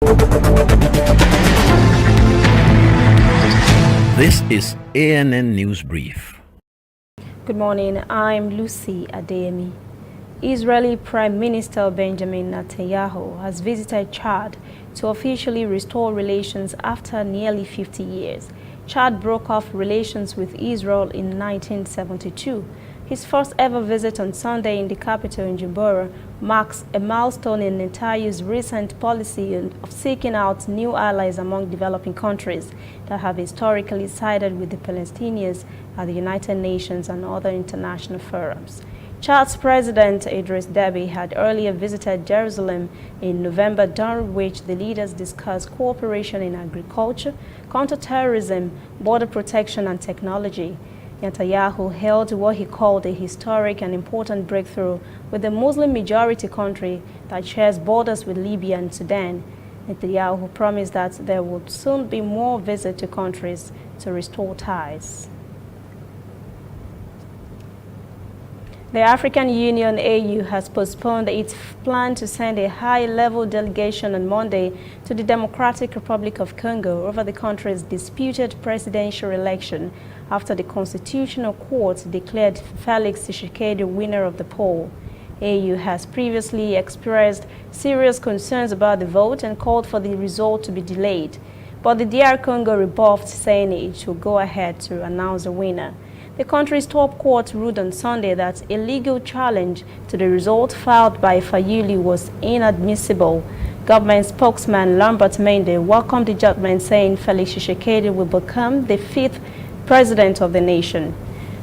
This is ANN News Brief. Good morning, I'm Lucy Adeyemi. Israeli Prime Minister Benjamin Netanyahu has visited Chad to officially restore relations after nearly 50 years. Chad broke off relations with Israel in 1972. His first ever visit on Sunday in the capital in Zimbabwe marks a milestone in Netanyahu's recent policy of seeking out new allies among developing countries that have historically sided with the Palestinians at the United Nations and other international forums. Chad's President Idriss Deby had earlier visited Jerusalem in November, during which the leaders discussed cooperation in agriculture, counterterrorism, border protection and technology. Netanyahu held what he called a historic and important breakthrough with the Muslim-majority country that shares borders with Libya and Sudan. Netanyahu promised that there would soon be more visits to countries to restore ties. The African Union AU has postponed its plan to send a high-level delegation on Monday to the Democratic Republic of Congo over the country's disputed presidential election after the Constitutional Court declared Felix Tshisekedi winner of the poll. AU has previously expressed serious concerns about the vote and called for the result to be delayed, but the DR Congo rebuffed, saying it would go ahead to announce a winner. The country's top court ruled on Sunday that a legal challenge to the result filed by Fayulu was inadmissible. Government spokesman Lambert Mende welcomed the judgment, saying Felix Tshisekedi will become the fifth president of the nation.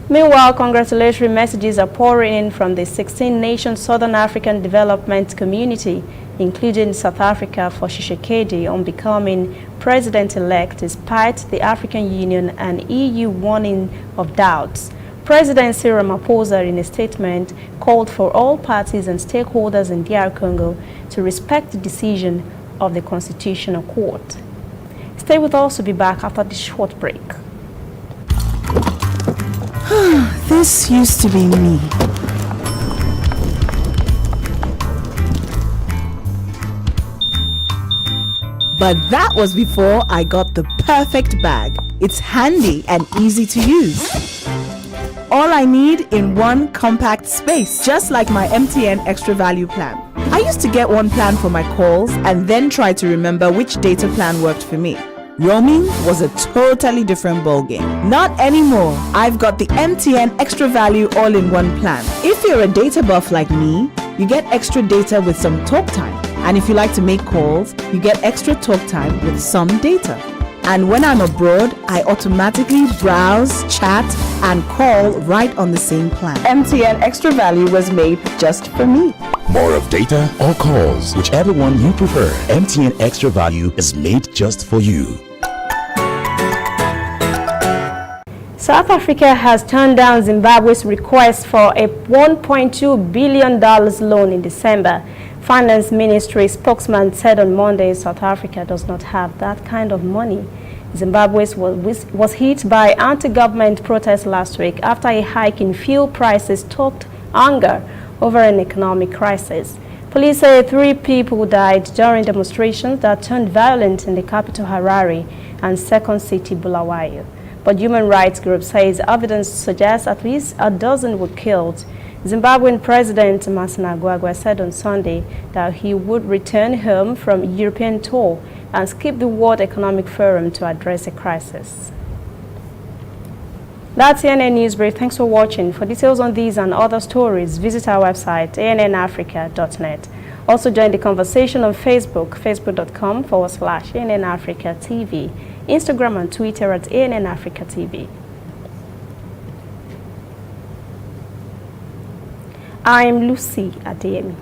Meanwhile, congratulatory messages are pouring in from the 16-nation Southern African Development Community, including South Africa, for Tshisekedi on becoming president-elect, despite the African Union and EU warning of doubts. President Cyril Ramaphosa, in a statement, called for all parties and stakeholders in DR Congo to respect the decision of the Constitutional Court. Stay with us, we'll be back after this short break. This used to be me. But that was before I got the perfect bag. It's handy and easy to use. All I need in one compact space, just like my MTN Extra Value plan. I used to get one plan for my calls and then try to remember which data plan worked for me. Roaming was a totally different ballgame. Not anymore. I've got the MTN Extra Value all-in-one plan. If you're a data buff like me, you get extra data with some talk time. And if you like to make calls, you get extra talk time with some data. And when I'm abroad, I automatically browse, chat, and call right on the same plan. MTN Extra Value was made just for me. More of data or calls, whichever one you prefer. MTN Extra Value is made just for you. South Africa has turned down Zimbabwe's request for a $1.2 billion loan in December. Finance Ministry spokesman said on Monday South Africa does not have that kind of money. Zimbabwe was hit by anti-government protests last week after a hike in fuel prices stoked anger over an economic crisis. Police say 3 people died during demonstrations that turned violent in the capital Harare and second city Bulawayo. But human rights group says evidence suggests at least a dozen were killed. Zimbabwean President Emmerson Mnangagwa said on Sunday that he would return home from a European tour and skip the World Economic Forum to address the crisis. That's ANN News Brief. Thanks for watching. For details on these and other stories, visit our website, annafrica.net. Also join the conversation on Facebook, facebook.com/ANN Africa TV, Instagram and Twitter at ANN Africa TV. I'm Lucy Adeyemi.